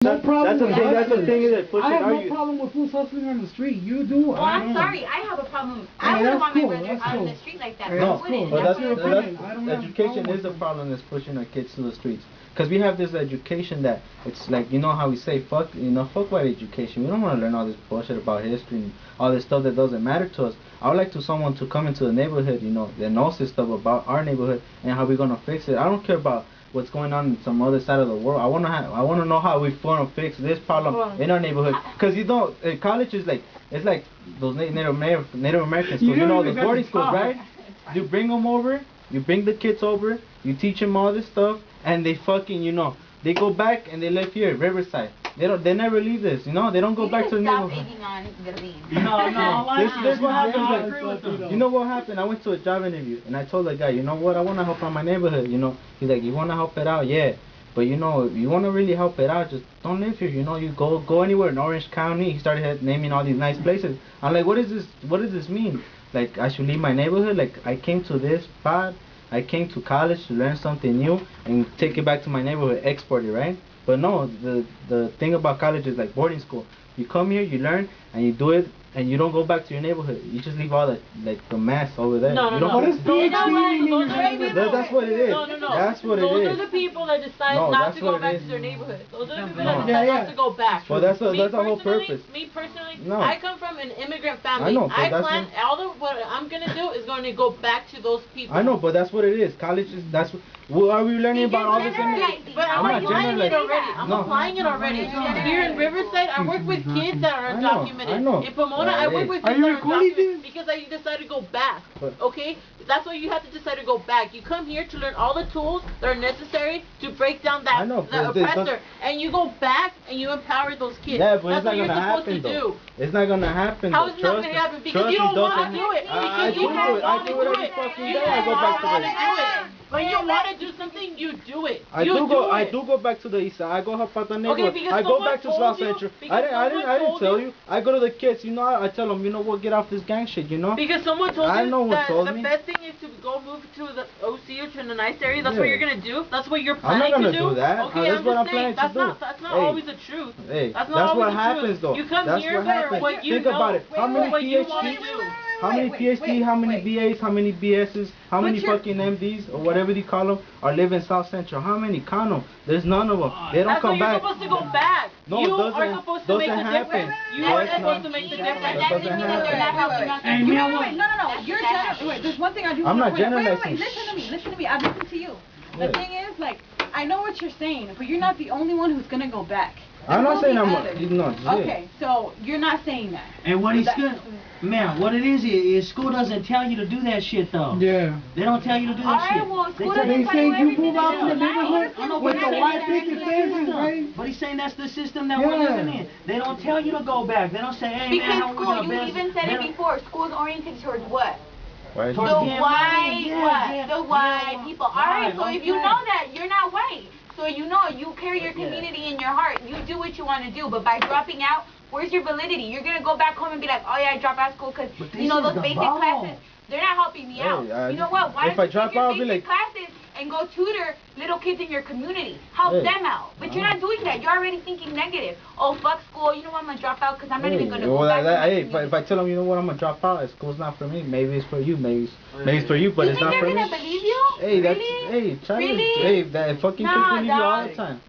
No problem. That's the thing is that pushing. I have no problem with fools hustling on the street. You do. Well, I'm sorry. I have a problem. I wouldn't want my brother out on the street like that. No, but that's education is the problem that's pushing our kids to the streets. Because we have this education that it's like, you know how we say fuck white education. We don't want to learn all this bullshit about history and all this stuff that doesn't matter to us. I would like someone to come into the neighborhood, that knows this stuff about our neighborhood and how we're gonna fix it. I don't care about what's going on in some other side of the world. I wanna know how we're gonna fix this problem in our neighborhood. Because college is like, it's like those Native American schools. Those boarding schools, right? You bring them over, you bring the kids over, you teach them all this stuff, and they fucking, they go back and they live here, Riverside. They never leave this, they don't go back to the neighborhood. This what happened. You know what happened? I went to a job interview and I told the guy, you know what, I want to help out my neighborhood. He's like, you want to help it out? Yeah. But if you want to really help it out, just don't live here. You go anywhere in Orange County. He started naming all these nice places. I'm like, what does this mean? Like, I should leave my neighborhood? Like, I came to this spot. I came to college to learn something new and take it back to my neighborhood, export it, right? But no, the thing about college is like boarding school. You come here, you learn, and you do it, and you don't go back to your neighborhood. You just leave all the mess over there. No. That's what it is. No. That's what it is. Those are the people that decide not to go back to their neighborhood. Those are the people that decide not to go back. Well, that's the whole purpose. Me personally, I come from an immigrant family. I know, what I'm gonna do is going to go back to those people. I know, but that's what it is. College is are we learning about all this? But I'm applying it already. I'm applying it already. Here in Riverside, I work with kids that are undocumented. I know. In Pomona, I work with kids that are undocumented because I decided to go back. Okay? That's why you have to decide to go back. You come here to learn all the tools that are necessary to break down the oppressor. And you go back and you empower those kids. Yeah, but that's what you're supposed to do. It's not going to happen. How is it not going to happen? Because you don't want to do it. I do it every fucking day. I go back to it. When you want to do something, you do it. I do go back to the east side. I go help out the neighborhood. I go back to South Central. I didn't tell you. I go to the kids. I tell them, get off this gang shit. Because someone told you that the best thing is to go move to the OC or to the nice area. That's what you're gonna do. That's what you're planning to do. I'm not gonna do that. Okay, that's what I'm planning to do. That's not always the truth. Hey, that's what happens though. You come here for what you know. Think about it. How many PhDs? How many PhDs, how many BAs, how many BSs, how many fucking MDs, or whatever you call them, are living South Central? How many? Count them. There's none of them. They don't come back. You're supposed to go back. No, you are supposed to make the difference. You are supposed to make the difference. That doesn't mean that they're not helping out. No. You're wait, there's one thing I do want to I'm not generalizing. Wait, listen to me. I listen to you. The thing is, I know what you're saying, but you're not the only one who's going to go back. I'm not saying I'm not. Okay, so you're not saying that. And what he's good, man, what it is school doesn't tell you to do that shit though. Yeah. They don't tell you to do that shit. Well, they say you move out to the neighborhood with the white picket fences, right? But he's saying that's the system that we're living in. They don't tell you to go back. They don't say, hey man, how we gonna you even said it before. School's oriented towards what? Right. The white people. Alright, so if you know that, you're not white. So you carry your community in your heart. You do what you want to do. But by dropping out, where's your validity? You're going to go back home and be like, oh yeah, I dropped out of school because, those basic classes, they're not helping me out. You know what? Why don't you take your basic classes and go tutor little kids in your community? Help them out. But you're not doing that. You're already thinking negative. Oh, fuck school. You know what? I'm going to drop out because I'm not even going to go back to my community. If I tell them, you know what, I'm going to drop out, school's not for me. Maybe it's for you. Maybe it's for you, but it's not for me. You think they're going to believe you? Hey, Really? That fucking people believe you all the time.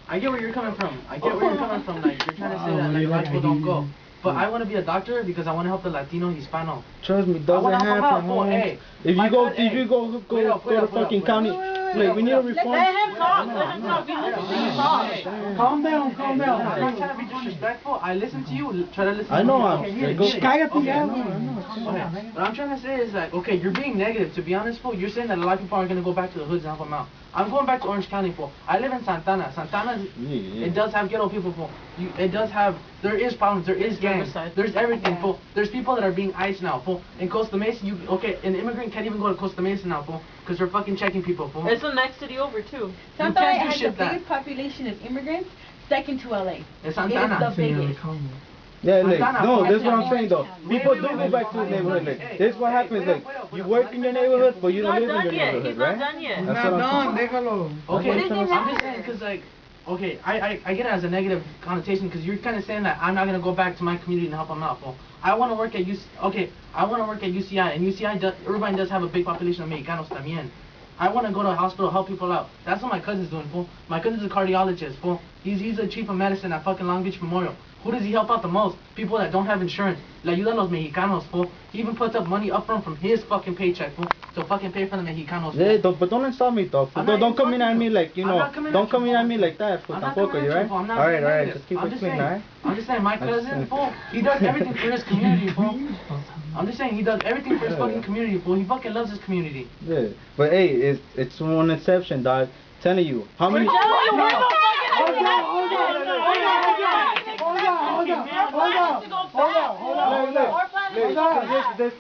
I get where you're coming from. Like, you're trying to say that black people don't go. But I want to be a doctor because I want to help the Latino, Hispano. Trust me, it doesn't happen. Hey, if you go to fucking county, we need a reform. Let him talk. Calm down. I'm not trying to be disrespectful. I listen to you. Try to listen. I know. What I'm trying to say is okay, you're being negative. To be honest, fool, you're saying that a lot of people aren't gonna go back to the hoods and help them out. I'm going back to Orange County, fool. I live in Santana. Santana, it does have ghetto people, fool. There is problems. There is gangs. There's everything, fool. There's people that are being iced now, fool. In Costa Mesa, an immigrant can't even go to Costa Mesa now, fool, because they're fucking checking people, fool. It's the next city over too. Santana has the biggest population of immigrants, second to LA. It's Santana. It's the biggest. Yeah, that's what I'm saying though. People do go back to the neighborhood. This is what happens. You work in your neighborhood, but you don't live in your neighborhood, right? He's not done yet. Not done, déjalo. Okay, I'm just saying because Okay, I get it as a negative connotation because you're kind of saying that I'm not gonna go back to my community and help them out. Well, I want to work at I want to work at UCI, and UCI does, Irvine does have a big population of Mexicanos también. I want to go to a hospital, help people out. That's what my cousin's doing, fool. My cousin's a cardiologist, fool. He's the chief of medicine at fucking Long Beach Memorial. Who does he help out the most? People that don't have insurance. La ayuda a los mexicanos, fool. He even puts up money up front from his fucking paycheck, fool, to fucking pay for the mexicanos. Yeah, but don't insult me, though. Don't come in at me like, you know, don't come in at me like that, fool. Tampoco, you right? Alright, just keep it clean, alright? I'm just saying, my cousin, fool, he does everything for his community, fool. I'm just saying, he does everything for his fucking community, fool. He fucking loves his community. Yeah, but hey, it's one exception, dog. Telling you, how many? Hold on.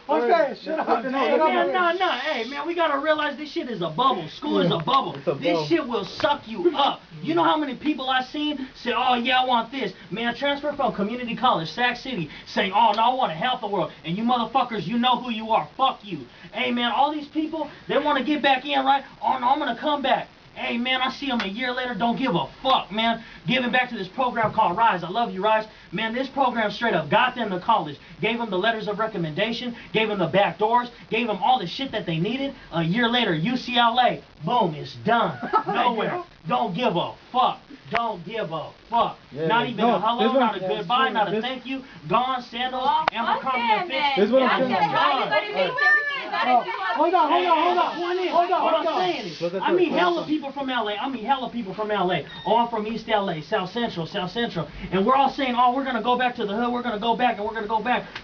Okay, shut up. No. Hey, man, we gotta realize this shit is a bubble. School is a bubble. This shit will suck you up. You know how many people I seen say, oh yeah, I want this. Man, transfer from community college, Sac City, saying, oh no, I want to help the world. And you motherfuckers, you know who you are. Fuck you. Hey man, all these people, they want to get back in, right? Oh no, I'm gonna come back. Hey man, I see them a year later, don't give a fuck, man. Giving back to this program called Rise. I love you, Rise. Man, this program straight up got them to college. Gave them the letters of recommendation, gave them the back doors, gave them all the shit that they needed. A year later, UCLA, boom, it's done. Nowhere. Don't give a fuck. Don't give a fuck. Yeah, not even a hello, not a goodbye, not a thank you. Gone, sandals, Abercrombie and Fitch. This is what I'm saying. Hold on. What I'm saying is, I meet hella people from LA. Oh, I'm from East LA, South Central. And we're all saying, oh, we're going to go back to the hood. We're going to go back.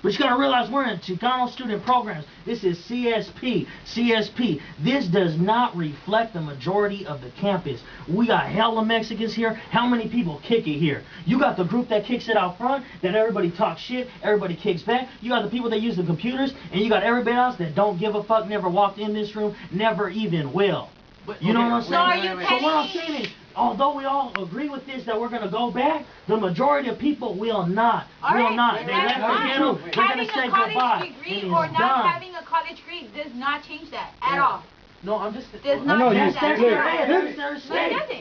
But you got to realize we're in Chicano student programs. This is CSP. This does not reflect the majority of the campus. We got hella Mexicans here. How many people kick it here? You got the group that kicks it out front, that everybody talks shit, everybody kicks back. You got the people that use the computers, and you got everybody else that don't give a fuck, never walked in this room, never even will. You know what I'm saying? So what I'm saying is, although we all agree with this, that we're going to go back, the majority of people will not. They left the ghetto, they're going to say goodbye. Degree or not having a college degree does not change that at all. No, I'm just... Does not change that.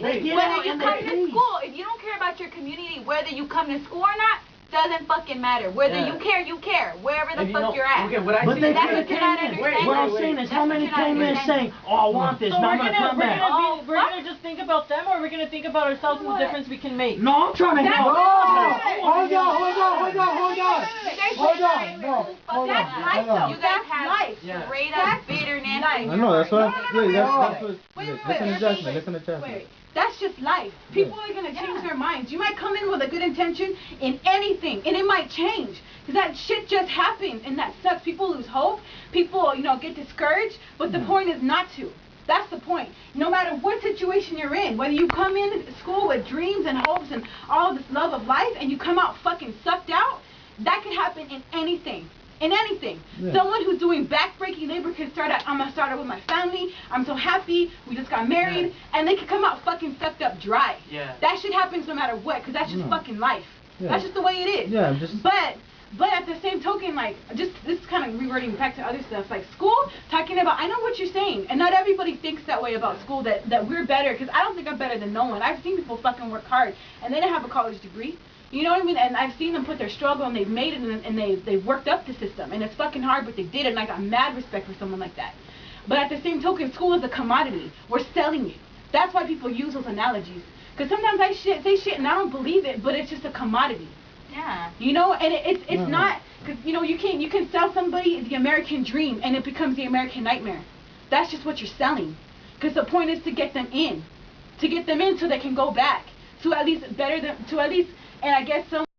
Whether you come to school, if you don't care about your community, whether you come to school or not, doesn't fucking matter. Whether you care, wherever the fuck you're at. Okay, what I but see, they could have came in. What I'm saying is, how many came in saying, oh, I want this, now I'm going to come back. We're gonna just think about them, or we're gonna think about ourselves and the difference we can make? No, I'm trying to help. Hold on. That's life, though. You guys have straight up bitterness. I know, that's what listen to Jasmine. That's just life. People are going to change their minds. You might come in with a good intention in anything, and it might change. Because that shit just happens, and that sucks. People lose hope. People, get discouraged. But the point is not to. That's the point. No matter what situation you're in, whether you come in school with dreams and hopes and all this love of life, and you come out fucking sucked out, that can happen in anything. Someone who's doing backbreaking labor can start out, I'm going to start out with my family, I'm so happy, we just got married, and they can come out fucking sucked up dry. That shit happens no matter what, because that's just fucking life. That's just the way it is. But at the same token, this is kind of reverting back to other stuff, like school, talking about, I know what you're saying, and not everybody thinks that way about school, that we're better, because I don't think I'm better than no one. I've seen people fucking work hard, and they didn't have a college degree. You know what I mean? And I've seen them put their struggle, and they've made it, and they've worked up the system. And it's fucking hard, but they did it, and I got mad respect for someone like that. But at the same token, school is a commodity. We're selling it. That's why people use those analogies. Because sometimes I say shit, and I don't believe it, but it's just a commodity. Yeah. And it's not, because, you can sell somebody the American dream, and it becomes the American nightmare. That's just what you're selling. Because the point is to get them in. To get them in so they can go back. To at least and I guess some